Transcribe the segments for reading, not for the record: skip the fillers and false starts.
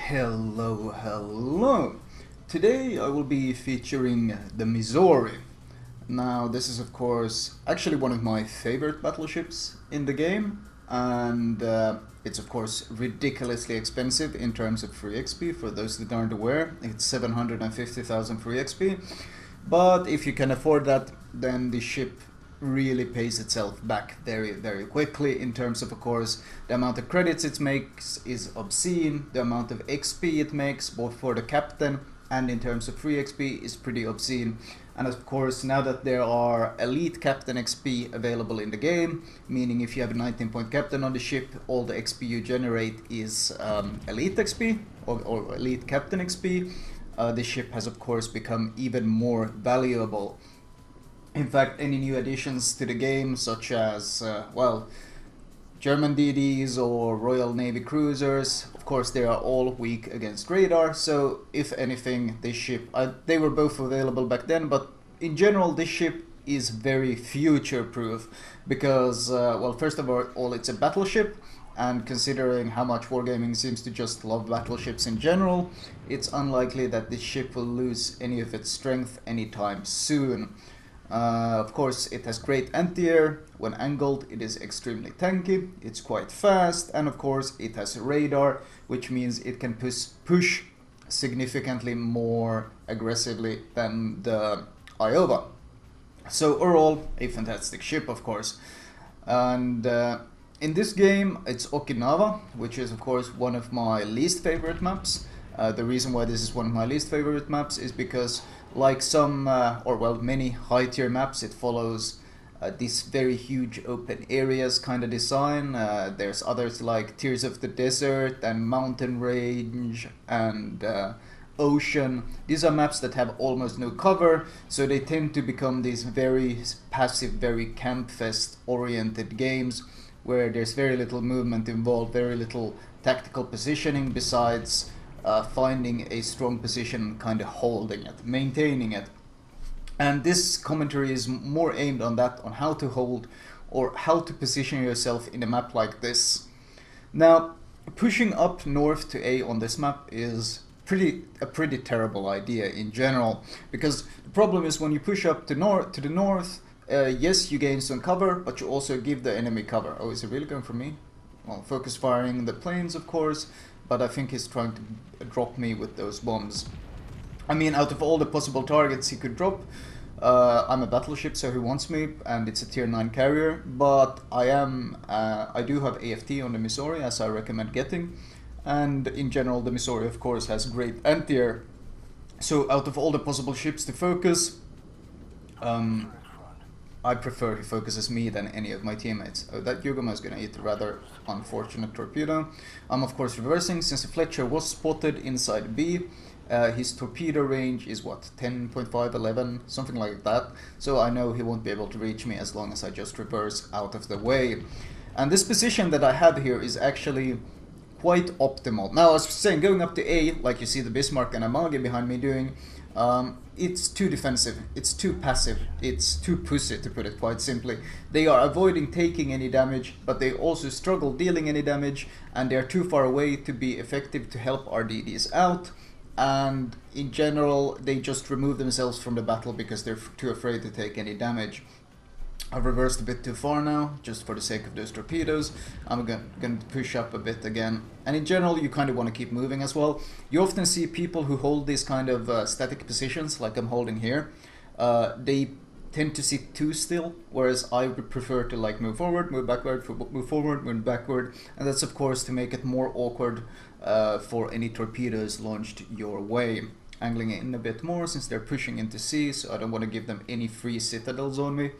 Hello. Today I will be featuring the Missouri. Now this is of course actually one of my favorite battleships in the game, and it's of course ridiculously expensive in terms of free XP. For those that aren't aware, it's 750,000 free XP, but if you can afford that, then the ship really pays itself back very quickly. In terms of course, the amount of credits it makes is obscene. The amount of XP it makes both for the captain and in terms of free XP is pretty obscene. And of course, now that there are elite captain XP available in the game, meaning if you have a 19-point captain on the ship, all the XP you generate is elite XP or elite captain XP. The ship has of course become even more valuable. In fact, any new additions to the game, such as, German DDs or Royal Navy cruisers, of course they are all weak against radar, so if anything, this ship, they were both available back then, but in general this ship is very future-proof, because, first of all, it's a battleship, and considering how much Wargaming seems to just love battleships in general, it's unlikely that this ship will lose any of its strength anytime soon. Of course, it has great anti-air. When angled, it is extremely tanky, it's quite fast, and of course it has radar, which means it can push significantly more aggressively than the Iowa. So overall, a fantastic ship, of course. And in this game, it's Okinawa, which is of course one of my least favorite maps. The reason why this is one of my least favorite maps is because, like some, many high-tier maps, it follows this very huge open areas kind of design. There's others like Tears of the Desert and Mountain Range and Ocean. These are maps that have almost no cover, so they tend to become these very passive, very campfest oriented games where there's very little movement involved, very little tactical positioning besides finding a strong position, kind of holding it, maintaining it. And this commentary is more aimed on that, on how to hold or how to position yourself in a map like this. Now, pushing up north to A on this map is a pretty terrible idea in general, because the problem is when you push up to the north, yes, you gain some cover, but you also give the enemy cover. Oh, is it really going for me? Well, focus firing the planes, of course, but I think he's trying to drop me with those bombs. I mean, out of all the possible targets he could drop, I'm a battleship, so he wants me, and it's a tier 9 carrier, but I do have AFT on the Missouri, as I recommend getting, and in general the Missouri of course has great anti-air. So out of all the possible ships to focus, I prefer he focuses me than any of my teammates. Oh, that Yugama is gonna eat a rather unfortunate torpedo. I'm of course reversing, since the Fletcher was spotted inside B. His torpedo range is what, 10.5, 11, something like that. So I know he won't be able to reach me as long as I just reverse out of the way. And this position that I have here is actually quite optimal. Now, I was saying, going up to A, like you see the Bismarck and Amagi behind me doing, it's too defensive, it's too passive, it's too pussy, to put it quite simply. They are avoiding taking any damage, but they also struggle dealing any damage, and they are too far away to be effective to help our DDs out. And in general, they just remove themselves from the battle because they're too afraid to take any damage. I've reversed a bit too far now, just for the sake of those torpedoes. I'm going to push up a bit again. And in general, you kind of want to keep moving as well. You often see people who hold these kind of static positions, like I'm holding here. They tend to sit too still, whereas I would prefer to like move forward, move backward, move forward, move backward. And that's of course to make it more awkward for any torpedoes launched your way. Angling in a bit more since they're pushing into C, so I don't want to give them any free citadels on me.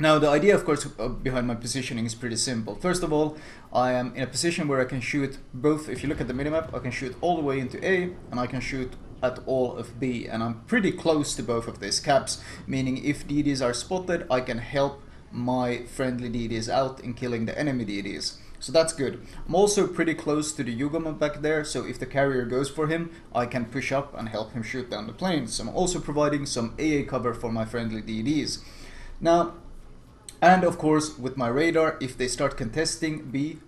Now, the idea, of course, behind my positioning is pretty simple. First of all, I am in a position where I can shoot both. If you look at the minimap, I can shoot all the way into A, and I can shoot at all of B, and I'm pretty close to both of these caps, meaning if DDs are spotted, I can help my friendly DDs out in killing the enemy DDs. So that's good. I'm also pretty close to the Yugama back there, so if the carrier goes for him, I can push up and help him shoot down the planes. I'm also providing some AA cover for my friendly DDs. Now, and of course, with my radar, if they start contesting B,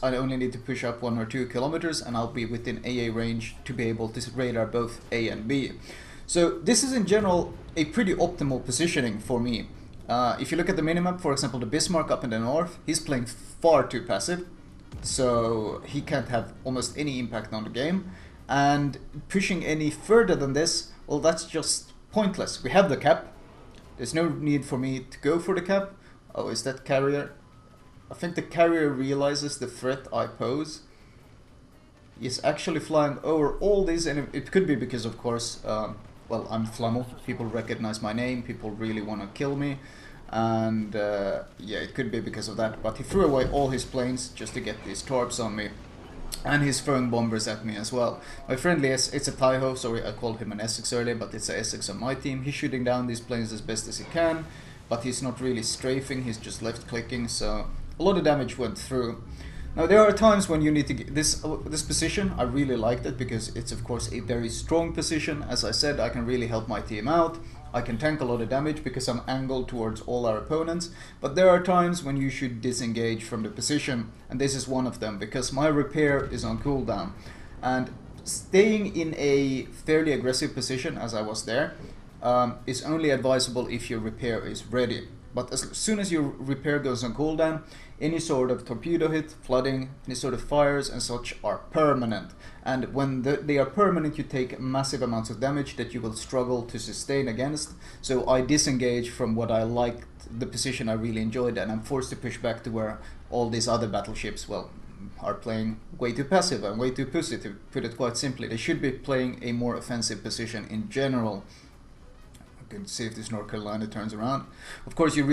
I only need to push up 1 or 2 kilometers and I'll be within AA range to be able to radar both A and B. So this is in general a pretty optimal positioning for me. If you look at the minimap, for example, the Bismarck up in the north, he's playing far too passive, so he can't have almost any impact on the game. And pushing any further than this, well, that's just pointless. We have the cap. There's no need for me to go for the cap. Oh, is that carrier? I think the carrier realizes the threat I pose. He's actually flying over all these, and it could be because, of course, well, I'm Flamu. People recognize my name. People really want to kill me. And yeah, it could be because of that. But he threw away all his planes just to get these torps on me. And he's throwing bombers at me as well. My friendly, it's a Taiho, sorry I called him an Essex earlier, but it's a Essex on my team. He's shooting down these planes as best as he can, but he's not really strafing, he's just left clicking, so a lot of damage went through. Now there are times when you need to get this position. I really liked it because it's of course a very strong position. As I said, I can really help my team out. I can tank a lot of damage because I'm angled towards all our opponents, but there are times when you should disengage from the position, and this is one of them because my repair is on cooldown. And staying in a fairly aggressive position, as I was there, is only advisable if your repair is ready. But as soon as your repair goes on cooldown, any sort of torpedo hit, flooding, any sort of fires and such are permanent. And when they are permanent, you take massive amounts of damage that you will struggle to sustain against. So I disengage from what I liked, the position I really enjoyed, and I'm forced to push back to where all these other battleships, well, are playing way too passive and way too pussy, to put it quite simply. They should be playing a more offensive position in general. Can see if this North Carolina turns around. Of course, you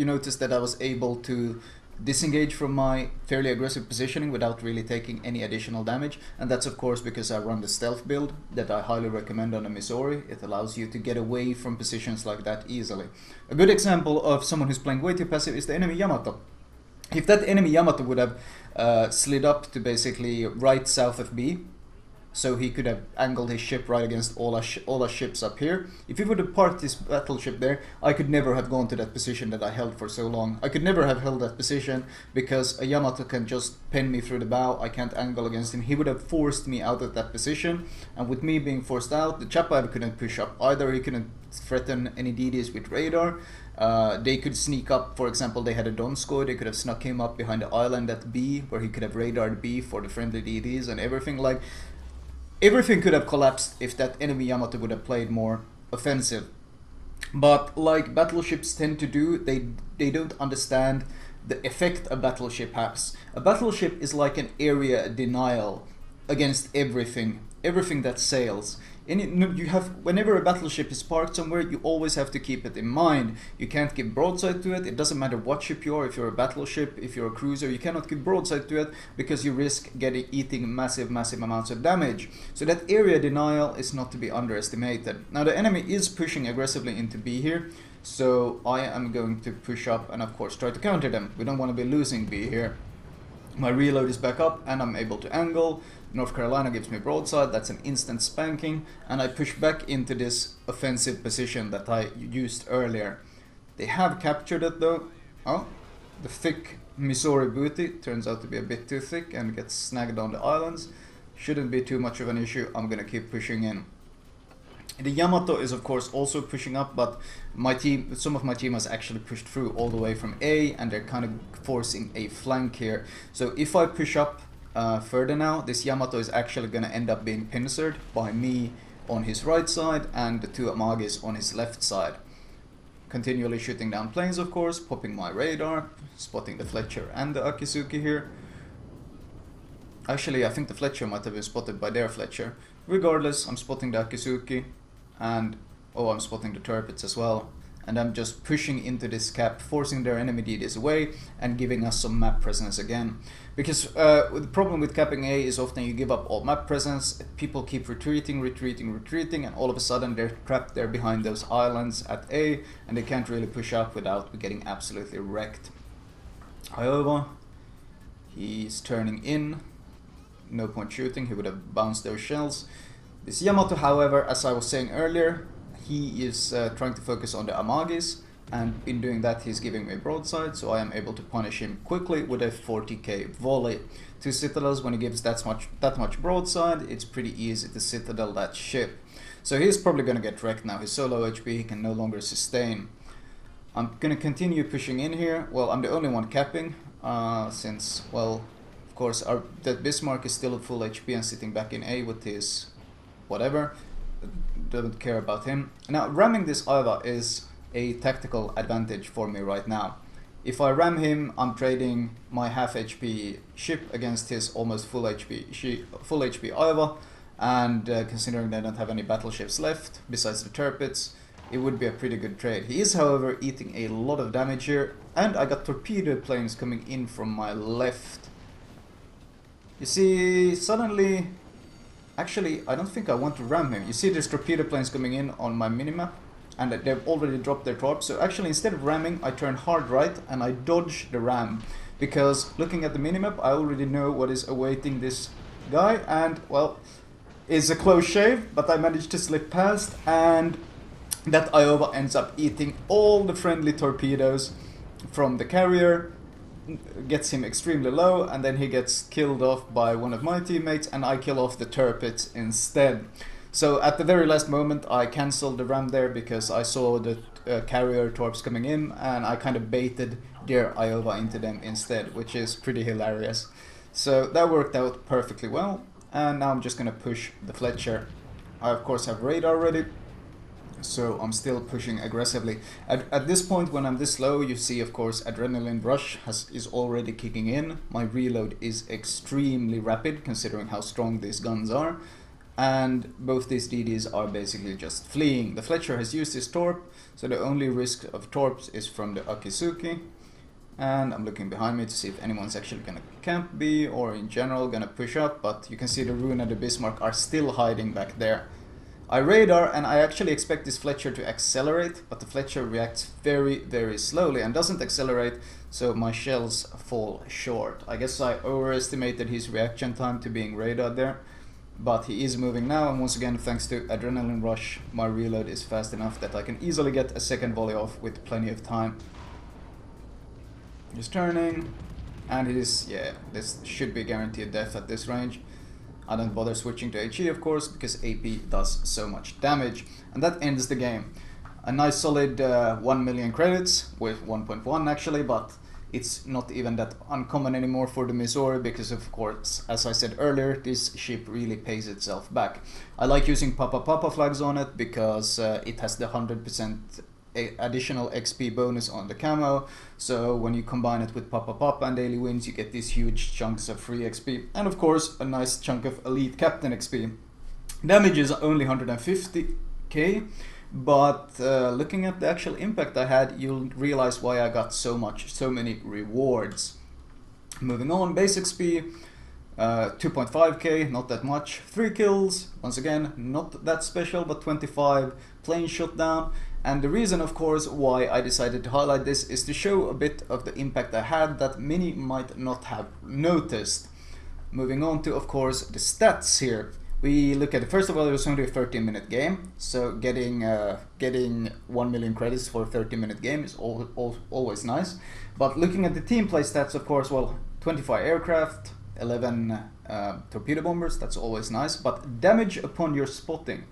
notice that I was able to disengage from my fairly aggressive positioning without really taking any additional damage, and that's of course because I run the stealth build that I highly recommend on the Missouri. It allows you to get away from positions like that easily. A good example of someone who's playing way too passive is the enemy Yamato. If that enemy Yamato would have slid up to basically right south of B, so he could have angled his ship right against all our ships up here. If he would have parked his battleship there, I could never have gone to that position that I held for so long. I could never have held that position because a Yamato can just pen me through the bow. I can't angle against him. He would have forced me out of that position, and with me being forced out, the Chapayev couldn't push up either. He couldn't threaten any DDs with radar. They could sneak up, for example, they had a Donskoy, they could have snuck him up behind the island at B, where he could have radared B for the friendly DDs and everything. Like, everything could have collapsed if that enemy Yamato would have played more offensive. But like battleships tend to do, they don't understand the effect a battleship has. A battleship is like an area denial against everything that sails. And you have, whenever a battleship is parked somewhere, you always have to keep it in mind. You can't give broadside to it. It doesn't matter what ship you are. If you're a battleship, if you're a cruiser, you cannot give broadside to it because you risk eating massive amounts of damage. So that area denial is not to be underestimated. Now the enemy is pushing aggressively into B here, so I am going to push up and of course try to counter them. We don't want to be losing B here. My reload is back up and I'm able to angle. North Carolina gives me broadside, that's an instant spanking, and I push back into this offensive position that I used earlier. They have captured it though. Oh, the thick Missouri booty turns out to be a bit too thick and gets snagged on the islands. Shouldn't be too much of an issue. I'm gonna keep pushing in. The Yamato is of course also pushing up, but some of my team has actually pushed through all the way from A, and they're kind of forcing a flank here. So if I push up further now, this Yamato is actually going to end up being pincered by me on his right side and the two Amagis on his left side. Continually shooting down planes, of course, popping my radar, spotting the Fletcher and the Akizuki here. Actually, I think the Fletcher might have been spotted by their Fletcher. Regardless, I'm spotting the Akizuki, and I'm spotting the turrets as well. And I'm just pushing into this cap, forcing their enemy DDs away and giving us some map presence again. Because the problem with capping A is often you give up all map presence, people keep retreating, and all of a sudden they're trapped there behind those islands at A, and they can't really push up without getting absolutely wrecked. However, he's turning in. No point shooting, he would have bounced those shells. This Yamato, however, as I was saying earlier, he is trying to focus on the Amagis. and in doing that he's giving me a broadside, so I am able to punish him quickly with a 40k volley. To citadels, when he gives that much broadside, it's pretty easy to citadel that ship. So he's probably gonna get wrecked now. He's so low HP he can no longer sustain. I'm gonna continue pushing in here. Well, I'm the only one capping, since, well, of course that Bismarck is still at full HP and sitting back in A with his whatever. Don't care about him. Now, ramming this Aiva is a tactical advantage for me right now. If I ram him, I'm trading my half HP ship against his almost full HP Aiva, and considering they don't have any battleships left besides the Tirpitz, it would be a pretty good trade. He is, however, eating a lot of damage here, and I got torpedo planes coming in from my left. You see, suddenly, actually, I don't think I want to ram him. You see there's torpedo planes coming in on my minimap, and they've already dropped their torps. So actually, instead of ramming, I turn hard right and I dodge the ram, because looking at the minimap, I already know what is awaiting this guy, and well, it's a close shave, but I managed to slip past, and that Iowa ends up eating all the friendly torpedoes from the carrier, gets him extremely low, and then he gets killed off by one of my teammates, and I kill off the Tirpitz instead. So at the very last moment I cancelled the ram there because I saw the carrier torps coming in, and I kind of baited their Iowa into them instead, which is pretty hilarious. So that worked out perfectly well, and now I'm just gonna push the Fletcher. I of course have radar ready, so I'm still pushing aggressively. At this point, when I'm this low, you see of course adrenaline rush is already kicking in. My reload is extremely rapid considering how strong these guns are, and both these DDs are basically just fleeing. The Fletcher has used his torp, so the only risk of torps is from the Akisuki. And I'm looking behind me to see if anyone's actually gonna camp B or in general gonna push up, but you can see the Rune and the Bismarck are still hiding back there. I radar, and I actually expect this Fletcher to accelerate, but the Fletcher reacts very, very slowly and doesn't accelerate, so my shells fall short. I guess I overestimated his reaction time to being radared there, but he is moving now, and once again, thanks to adrenaline rush, my reload is fast enough that I can easily get a second volley off with plenty of time. He's turning, and this should be guaranteed death at this range. I don't bother switching to HE, of course, because AP does so much damage, and that ends the game. A nice solid 1 million credits, with 1.1 actually, but it's not even that uncommon anymore for the Missouri, because of course, as I said earlier, this ship really pays itself back. I like using Papa flags on it because it has the 100% additional XP bonus on the camo, so when you combine it with Papa and daily wins, you get these huge chunks of free XP, and of course a nice chunk of elite captain XP. Damage is only 150k, but looking at the actual impact I had, you'll realize why I got so many rewards. Moving on, base XP, 2.5k, not that much. 3 kills, once again, not that special, but 25. Plane shot down. And the reason, of course, why I decided to highlight this is to show a bit of the impact I had that many might not have noticed. Moving on to, of course, the stats here. We look at, first of all, it was only a 13-minute game, so getting 1 million credits for a 13-minute game is always nice. But looking at the team play stats, of course, well, 25 aircraft, 11 torpedo bombers, that's always nice. But damage upon your spotting,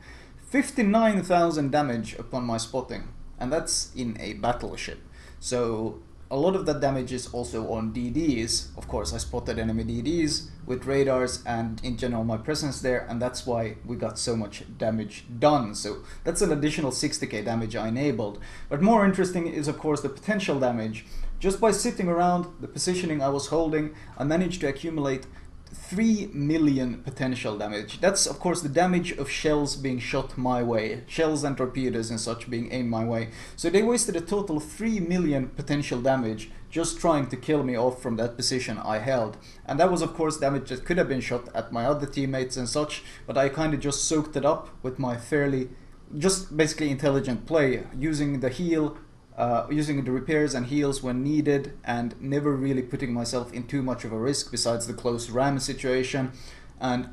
59,000 damage upon my spotting, and that's in a battleship. So a lot of that damage is also on DDs. Of course, I spotted enemy DDs with radars and in general my presence there, and that's why we got so much damage done. So that's an additional 60k damage I enabled. But more interesting is of course the potential damage. Just by sitting around the positioning I was holding, I managed to accumulate 3 million potential damage. That's of course the damage of shells being shot my way, shells and torpedoes and such being aimed my way. So they wasted a total of 3 million potential damage just trying to kill me off from that position I held. And that was of course damage that could have been shot at my other teammates and such, but I kind of just soaked it up with my just basically intelligent play, using the heal, using the repairs and heals when needed, and never really putting myself in too much of a risk besides the close ram situation. And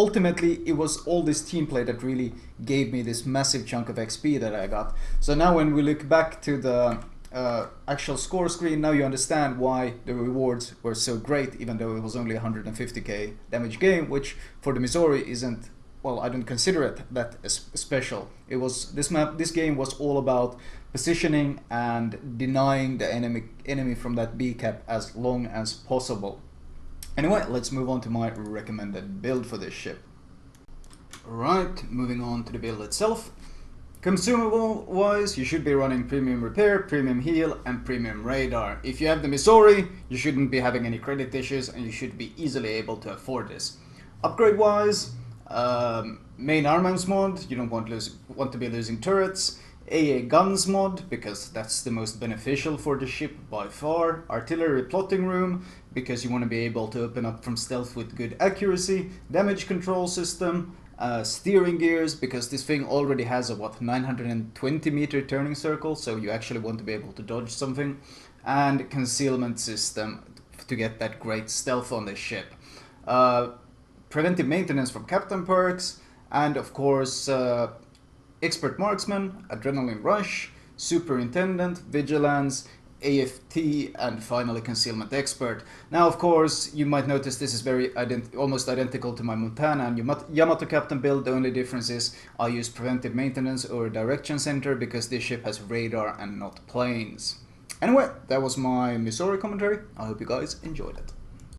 ultimately it was all this team play that really gave me this massive chunk of XP that I got. So now when we look back to the actual score screen, now you understand why the rewards were so great, even though it was only 150k damage game, which for the Missouri isn't, well, I don't consider it that special. It was this game was all about positioning and denying the enemy from that B cap as long as possible. Anyway, let's move on to my recommended build for this ship. Right, moving on to the build itself. Consumable wise, you should be running premium repair, premium heal, and premium radar. If you have the Missouri, you shouldn't be having any credit issues and you should be easily able to afford this. Upgrade wise, main armaments mod, you don't want to be losing turrets. AA guns mod, because that's the most beneficial for the ship by far. Artillery plotting room, because you want to be able to open up from stealth with good accuracy. Damage control system. Steering gears, because this thing already has a 920 meter turning circle, so you actually want to be able to dodge something. And concealment system to get that great stealth on this ship. Preventive maintenance from captain perks, and of course expert marksman, adrenaline rush, superintendent, vigilance, AFT, and finally concealment expert. Now of course you might notice this is very almost identical to my Montana and Yamato captain build. The only difference is I use preventive maintenance or direction center because this ship has radar and not planes. Anyway, that was my Missouri commentary. I hope you guys enjoyed it.